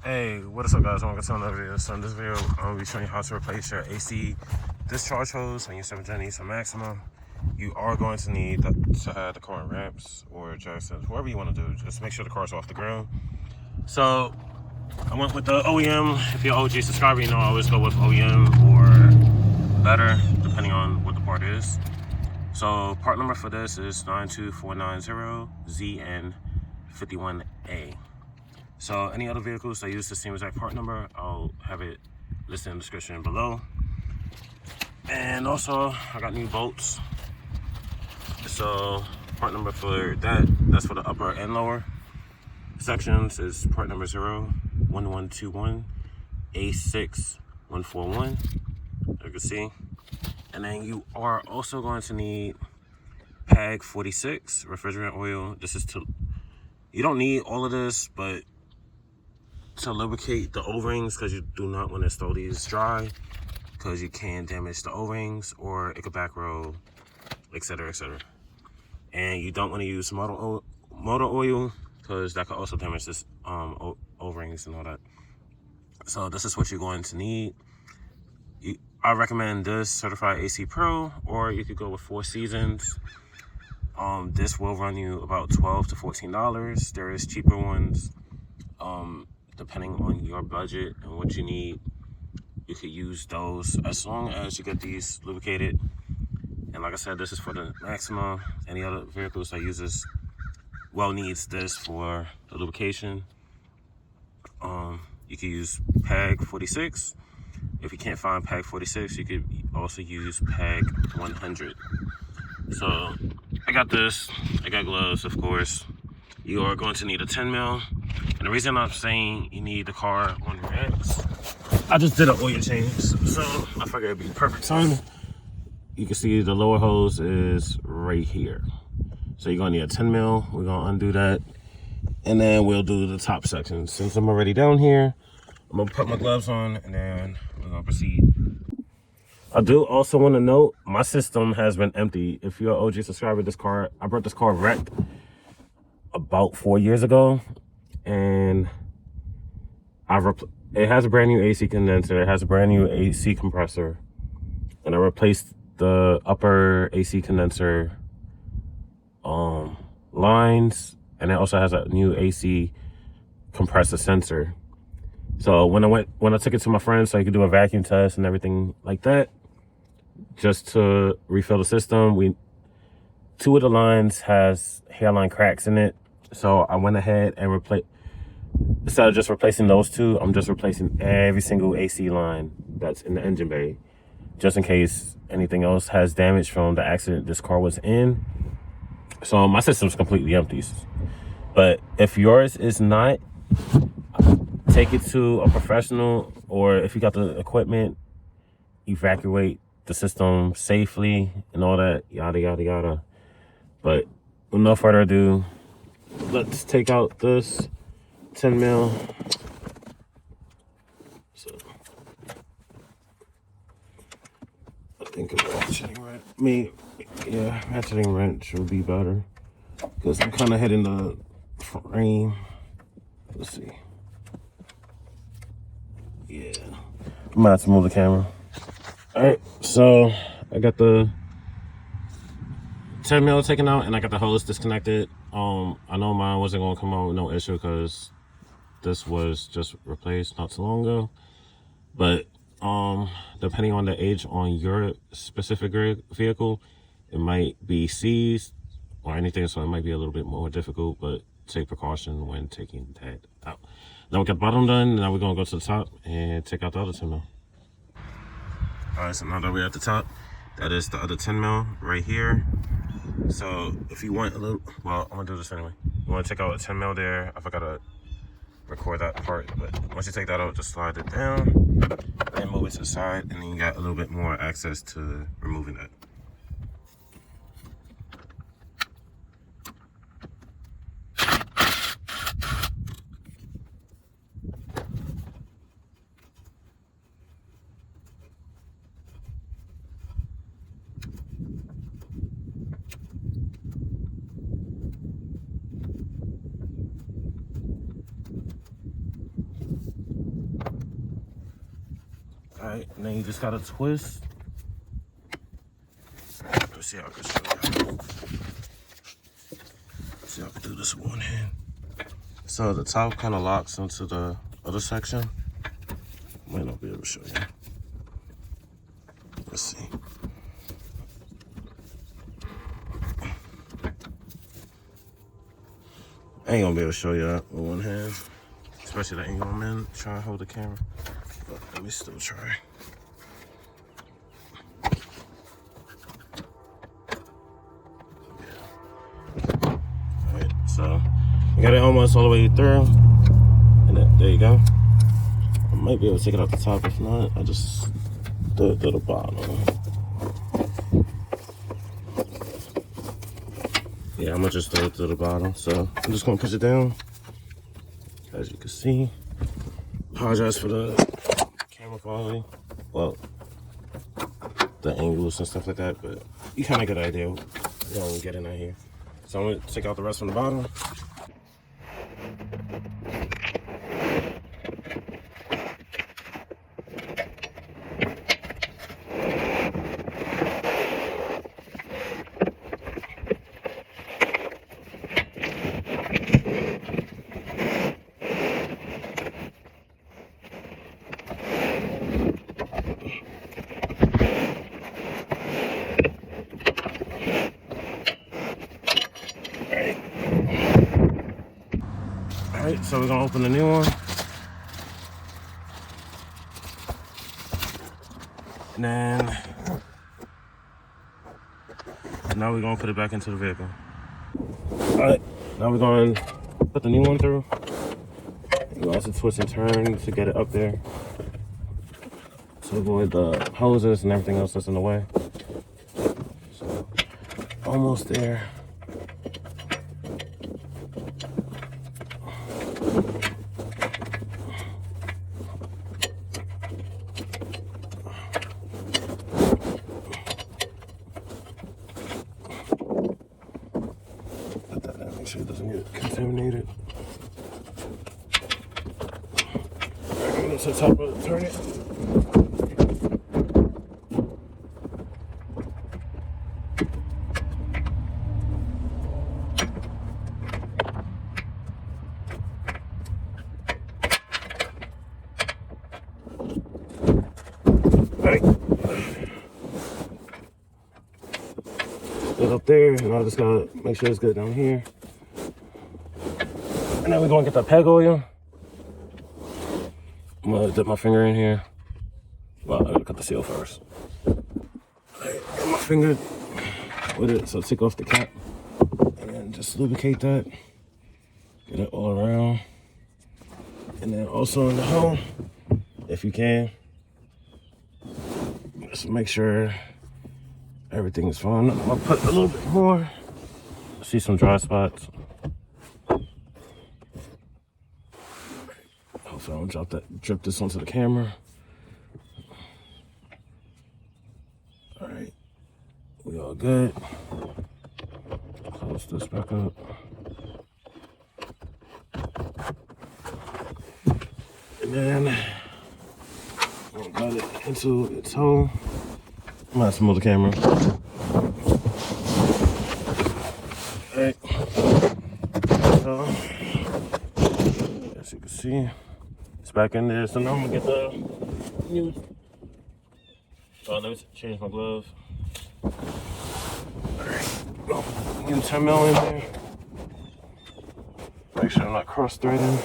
Hey, what is up guys? Welcome to another video. So in this video, I'm going to be showing you how to replace your AC discharge hose on your 7th-gen Nissan Maxima. You are going to need to have the car in ramps or jacksons, whatever you want to do. Just make sure the car's off the ground. So I went with the OEM. If you're an OG subscriber, you know I always go with OEM or better, depending on what the part is. So part number for this is 92490ZN51A. So any other vehicles that use the same exact part number, I'll have it listed in the description below. And also, I got new bolts. So part number for that's for the upper and lower sections, is part number 01121A6141. You can see. And then you are also going to need PAG 46 refrigerant oil. This is you don't need all of this, but to lubricate the O-rings, because you do not want to install these dry, because you can damage the O-rings or it could back roll, etc, etc. And you don't want to use motor oil, because that could also damage this O-rings and all that. So this is what you're going to need. I recommend this Certified AC Pro, or you could go with 4 Seasons. This will run you about $12 to $14. There is cheaper ones. Depending on your budget and what you need, you could use those as long as you get these lubricated. And like I said, this is for the Maxima. Any other vehicles that uses needs this for the lubrication. You can use PAG 46. If you can't find PAG 46, you could also use PAG 100. So I got this. I got gloves, of course. You are going to need a 10 mil. And the reason I'm saying you need the car on ramps, I just did an oil change, so I figured it'd be perfect timing. You can see the lower hose is right here. So you're gonna need a 10 mil. We're gonna undo that. And then we'll do the top section. Since I'm already down here, I'm gonna put my gloves on and then we're gonna proceed. I do also want to note, my system has been empty. If you're an OG subscriber, I brought this car wrecked about 4 years ago, and it has a brand new AC condenser, it has a brand new AC compressor, and I replaced the upper AC condenser lines, and it also has a new AC compressor sensor. So when I took it to my friend so he could do a vacuum test and everything like that, just to refill the system, 2 of the lines has hairline cracks in it. So I went ahead and instead of just replacing those 2, I'm just replacing every single AC line that's in the engine bay, just in case anything else has damage from the accident this car was in. So my system's completely empty. But if yours is not, take it to a professional, or if you got the equipment, evacuate the system safely and all that, yada yada yada. But with no further ado, let's take out this 10 mil. So I think a ratcheting wrench, ratcheting wrench would be better, because I'm kind of hitting the frame. Let's see. Yeah, I'm gonna have to move the camera. All right, so I got the 10 mil taken out and I got the hose disconnected. I know mine wasn't gonna come out with no issue because this was just replaced not too long ago. But depending on the age on your specific vehicle, it might be seized or anything, so it might be a little bit more difficult, but take precaution when taking that out. Now we got the bottom done. Now we're gonna go to the top and take out the other 10 mil. All right, so now that we're at the top, that is the other 10 mil right here. So if you want a little, I'm gonna do this anyway. You wanna take out a 10 mil there. I forgot to record that part, but once you take that out, just slide it down and move it to the side, and then you got a little bit more access to removing that. Alright, and then you just gotta twist. Let's see how I can show you. Let's see how I can do this with one hand. So the top kind of locks into the other section. Might not be able to show you. Let's see. I ain't gonna be able to show you that with one hand. Especially the angle I'm in, trying to hold the camera. But let me still try. Yeah. Alright, so I got it almost all the way through. And then, there you go. I might be able to take it out the top. If not, I just do it to the bottom. Yeah, I'm gonna just throw it to the bottom. So I'm just gonna push it down. As you can see, apologize for the camera quality. Well, the angles and stuff like that, but you kind of get an idea when we get in out here. So I'm gonna take out the rest from the bottom. Alright, so we're gonna open the new one. And then now we're gonna put it back into the vehicle. Alright, now we're gonna put the new one through. We also twist and turn to get it up there to avoid the hoses and everything else that's in the way. So almost there. Make sure it doesn't get contaminated. Back on to the top of it, turn it. Alright. Get up there, and I just gotta make sure it's good down here. And then we're gonna get the peg oil. I'm gonna dip my finger in here. Well, I gotta cut the seal first. Alright, get my finger with it, so take off the cap. And then just lubricate that. Get it all around. And then also in the hole, if you can. Just make sure everything is fine. I'll put a little bit more. See some dry spots. So I don't drip this onto the camera. All right, we all good. Close this back up. And then I'll got it into its hole. I'm gonna have to move the camera. All right. So, as you can see, it's back in there. So now I'm gonna get the new. Oh, let me change my gloves. All right. New 10mm in there. Make sure I'm not cross-threading.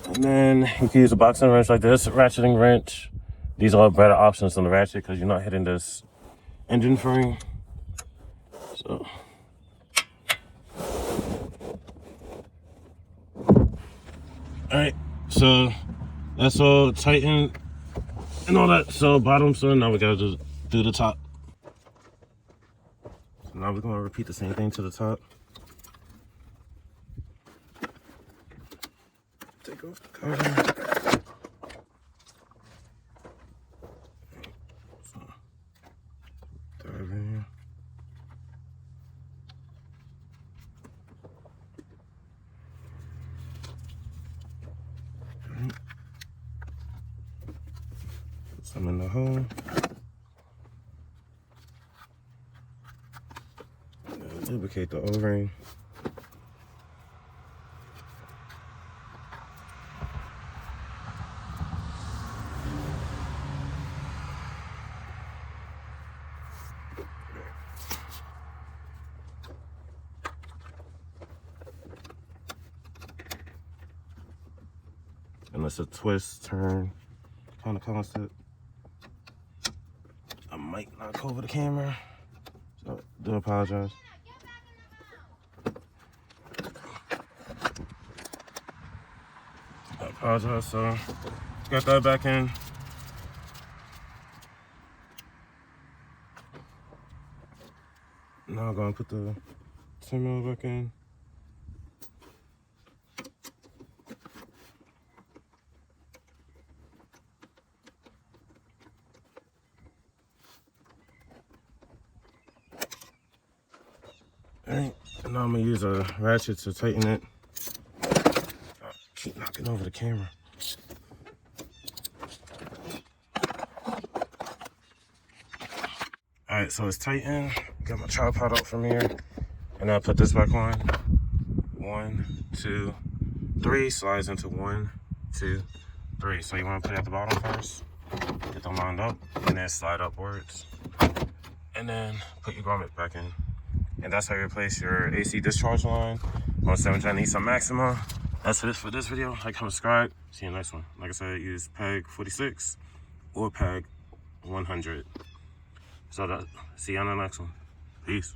And then you can use a boxing wrench like this, ratcheting wrench. These are better options than the ratchet because you're not hitting this engine frame. So. Alright, so that's all tightened and all that. So bottom, so now we gotta do the top. So now we're gonna repeat the same thing to the top. Take off the cover. I'm in the hole. Lubricate the O-ring. And it's a twist, turn, kind of constant. I might knock over the camera, so I do apologize. I apologize, so got that back in. Now I'm gonna put the 10 mil back in. Alright, and now I'm gonna use a ratchet to tighten it. I keep knocking over the camera. Alright, so it's tightened. Got my tripod out from here. And I'll put this back on. 1, 2, 3. Slides into 1, 2, 3. So you want to put it at the bottom first. Get them lined up. And then slide upwards. And then put your grommet back in. And that's how you replace your AC discharge line on 7th-gen Nissan Maxima. That's it for this video. Like, comment, subscribe. See you in the next one. Like I said, use PEG 46 or PEG 100. So see you on the next one. Peace.